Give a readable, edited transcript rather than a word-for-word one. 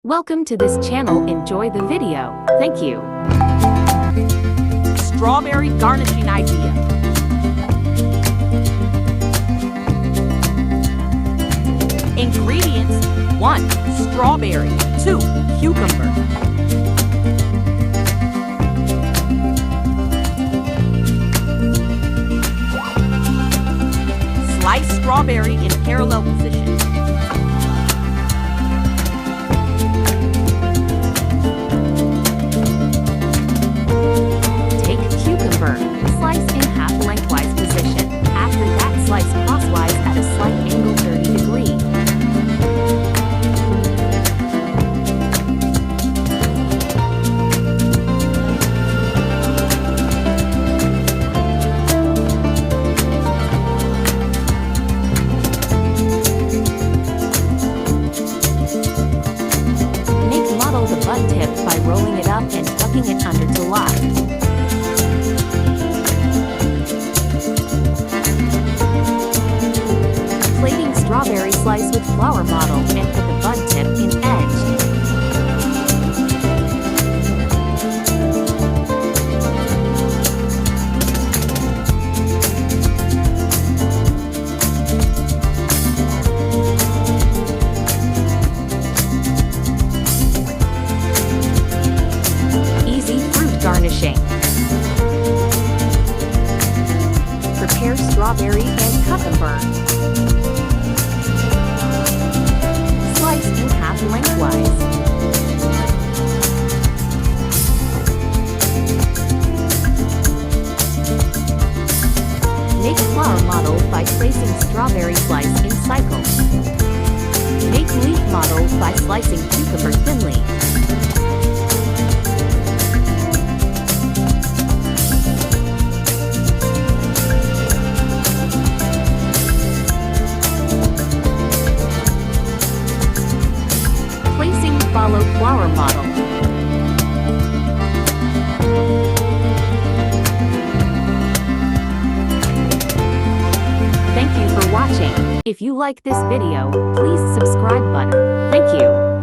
Welcome to this channel. Enjoy the video. Thank you. Strawberry garnishing idea. Ingredients: 1. Strawberry. 2. Cucumber. Slice strawberry in parallel position. Take cucumber, slice in half lengthwise position. After that, slice crosswise at a slight angle 30 degrees. The bud tip by rolling it up and tucking it under to lock. Plating strawberry slice with flower model and put the bud tip in edge. Garnishing. Prepare strawberry and cucumber. Slice in half lengthwise. Make flower model by placing strawberry slice in cycles. Make leaf model by slicing cucumber thinly. Follow flower model. Thank you for watching. If you like this video, please subscribe button. Thank you.